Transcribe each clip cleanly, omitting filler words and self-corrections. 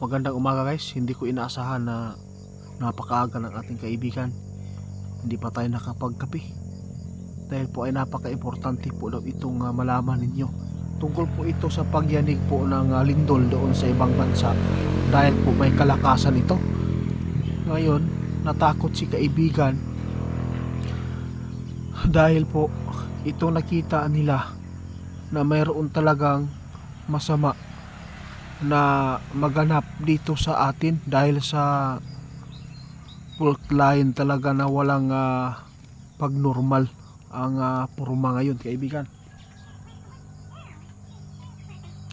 Magandang umaga guys. Hindi ko inaasahan na napakaaga ng ating kaibigan. Hindi pa tayo nakapagkape. Dahil po ay napaka-importante po daw itong malaman ninyo. Tungkol po ito sa pagyanig po ng lindol doon sa ibang bansa. Dahil po may kalakasan ito. Ngayon, natakot si kaibigan. Dahil po ito nakita nila na mayroon talagang masama na maganap dito sa atin dahil sa fault line talaga na walang pagnormal ang purma ngayon kaibigan.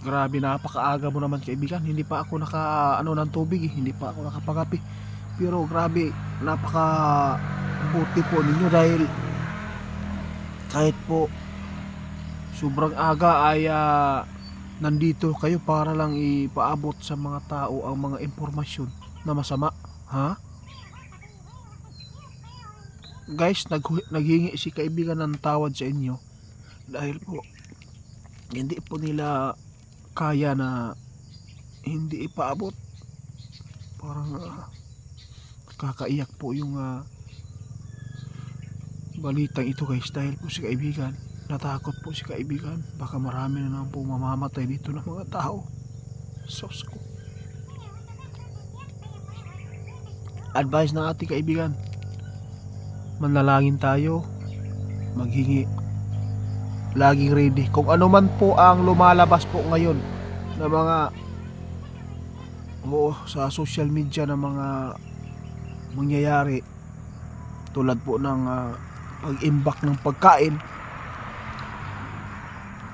Grabe, napakaaga mo naman kaibigan. Hindi pa ako ng tubig hindi pa ako nakapagapi. Pero grabe, napaka buti po ninyo dahil kahit po sobrang aga ay nandito kayo para lang ipaabot sa mga tao ang mga impormasyon na masama. Ha? Guys, naghingi si kaibigan ng tawad sa inyo dahil po hindi po nila kaya na hindi ipaabot. Parang kakaiyak po yung balitang ito guys, dahil po si kaibigan natakot po si kaibigan, baka marami na naman po mamamatay dito ng mga tao. Sos ko. Advice ng ating kaibigan, manalangin tayo, maghingi, laging ready kung ano man po ang lumalabas po ngayon na mga sa social media na mga mangyayari tulad po ng pag-imbak ng pagkain.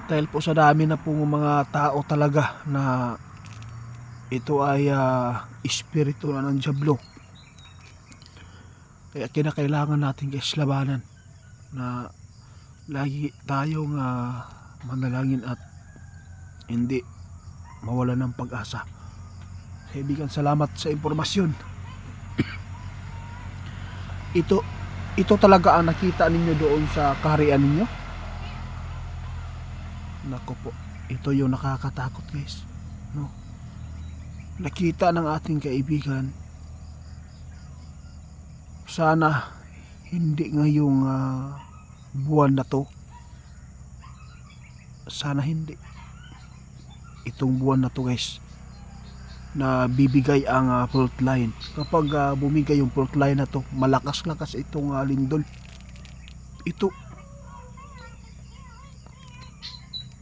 Dahil po sa dami na pong mga tao talaga na ito ay espiritu na ng dyablo. Kaya kinakailangan natin guys labanan na lagi tayong manalangin at hindi mawalan ng pag-asa. Kaibigan, salamat sa impormasyon. Ito talaga ang nakita ninyo doon sa kaharian ninyo. Nako po, ito yung nakakatakot guys, no? Nakita ng ating kaibigan. Sana hindi ngayong buwan na to, sana hindi itong buwan na to guys na bibigay ang fault line. Kapag bumigay yung fault line na to, malakas-lakas itong lindol. Ito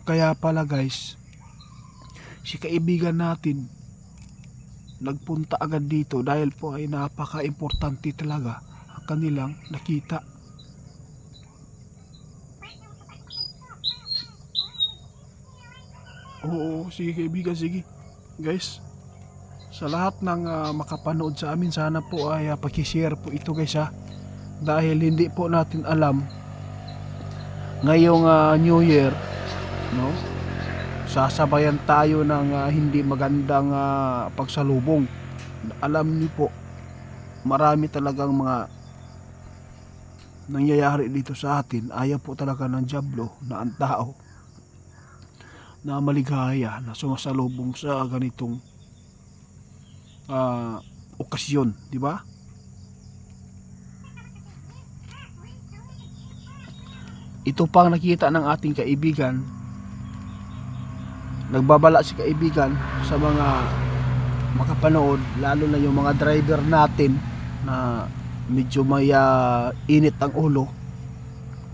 kaya pala guys, si kaibigan natin nagpunta agad dito dahil po ay napaka-importante talaga ang kanilang nakita. Oo, sige kaibigan, sige guys, sa lahat ng makapanood sa amin, sana po ay pakishare po ito guys dahil hindi po natin alam ngayong New Year, no, sasabayan tayo ng hindi magandang pagsalubong. Alam niyo po, marami talagang mga nangyayari dito sa atin. Ayaw po talaga ng dyablo na ang tao na maligaya na sumasalubong sa ganitong okasyon, di ba? Ito pang nakita ng ating kaibigan. Nagbabala si kaibigan sa mga makapanood, lalo na yung mga driver natin na medyo may init ang ulo.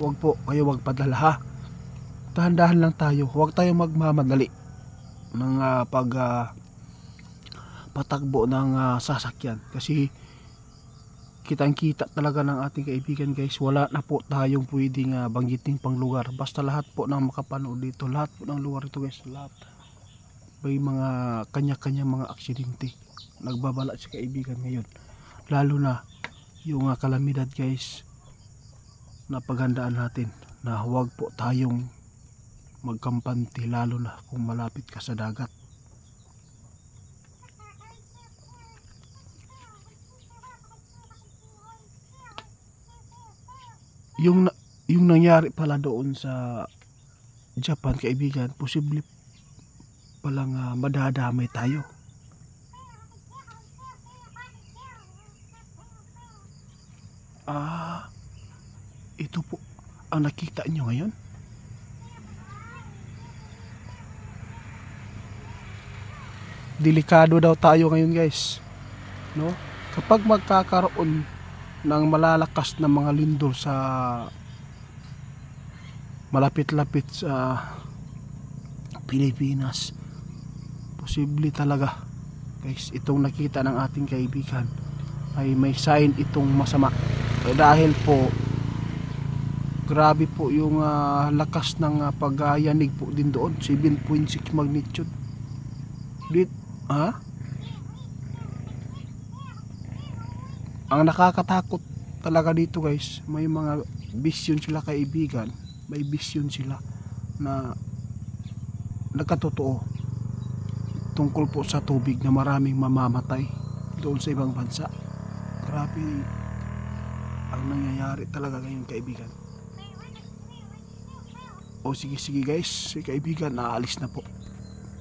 Huwag po kayo magpadala ha. Dahan-dahan lang tayo, huwag tayong magmamadali ng patakbo ng sasakyan, kasi kitang-kita talaga ng ating kaibigan guys, wala na po tayong pwedeng banggitin pang lugar. Basta lahat po ng makapanood dito, lahat po ng lugar ito guys, lahat may mga kanya-kanya mga aksidente. Nagbabala si kaibigan ngayon, lalo na yung kalamidad guys, na paghandaan natin na huwag po tayong magkampante, lalo na kung malapit ka sa dagat. Yung nangyari pala doon sa Japan kaibigan, posible palang madadamay tayo. Ah, ito po ang nakita nyo ngayon. Delikado daw tayo ngayon guys, no? Kapag magkakaroon ng malalakas na mga lindol sa malapit-lapit sa Pilipinas, posible talaga guys, itong nakita ng ating kaibigan ay may sign itong masama. Dahil po grabe po yung lakas ng pagyanig po din doon, 7.6 magnitude. Ang nakakatakot talaga dito guys, may mga vision sila kaibigan, may vision sila na nagkatotoo tungkol po sa tubig na maraming mamamatay doon sa ibang bansa. Grabe ang nangyayari talaga ngayon kaibigan. O sige guys, si kaibigan naalis na po.